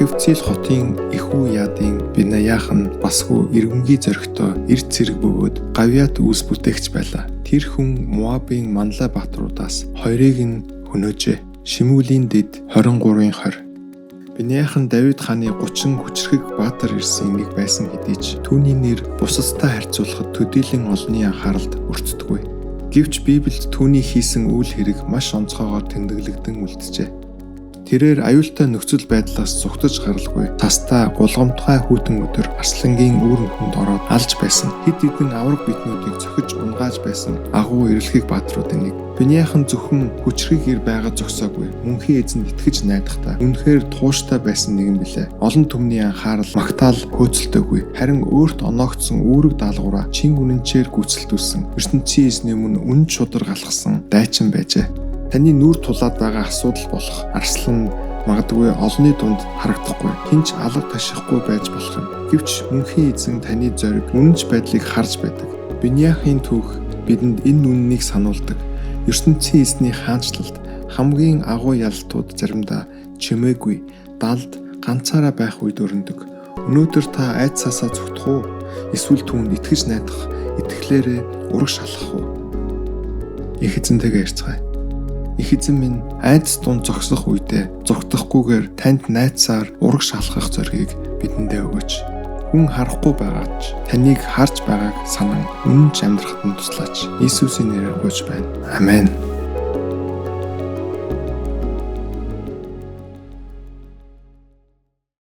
Хевцил хотын Ихүү яадын Бинаяхан басгүй эргэнгийн зоригтой эрд цэрэг бөгөөд Гавьят үүс бүтээгч байлаа. Тэр хүн Моабын Манлай баатруудаас 2-ыг нь хөнөөжээ. Шимүүлийн дэд 23-20. Бинаяхан Давид хааны 30 хүчрхэг баатар ирсэн нэг байсан хэдий ч түүний нэр бусадтай харьцуулахад төдийлөн олонний анхааралд өртдөггүй. Гэвч Библиэд түүний хийсэн үйл хэрэг маш онцгойгоор тэмдэглэгдэн үлджээ. Тэрээр аюултай нөхцөл байдлаас зугтаж гаралгүй тастаа гулгамтгай хүйтэн өдөр арслангийн үүрэн хүнд ороод алж байсан. Хэд хэдэн авраг биднүүдийг цохиж унгааж байсан агуу эрэлхийг баатруудын нэг. Бинаяхан зөвхөн хүчрхэг ир байгаад зогсоогүй. Мөнхийн эзэнд итгэж найдахдаа үнэхээр тууштай байсан нэгэн билээ. Олон түмний анхаарал магтаал хөөцөлтөөгүй. Харин өөрт оноогдсон үүрэг даалгавраа чин үнэнчээр гүйцэлдүүлсэн. ертөнцийн эзний өмнө үн шудар галахсан дайчин байжээ. Таны нүур тулаад байгаа асуудал болох арслан магадгүй олонний дунд харагдахгүй, хинч алга ташихгүй байж болох юм. Гэвч мөнхийн эзэн таны зориг, үнэнч байдлыг харж байдаг. Бинаяхын түүх бидэнд энэ үннийг сануулдаг. ертөнцийн эзний хаанчлалд хамгийн агуу ялалтууд заримдаа чимээгүй, далд ганцаараа байх үед өрнөдөг. Өнөөдөр та айдсаасаа зүгтэх үү? Эсвэл түүнд итгэж найдах, итгэлээрээ ураг шалгах уу? Их эзэнтэйгээ ярьцгаая. Их эзэн минь, айдас дунд зогсох үедээ зогтохгүйгээр танд найдсаар ураг шалгах зоригийг бидэндээ өгөөч. Хүн харахгүй байгаач таныг харж байгааг санан үнэнч амьдрахад нь туслаач. Иесусийн нэрээр гуйж байна. Амен.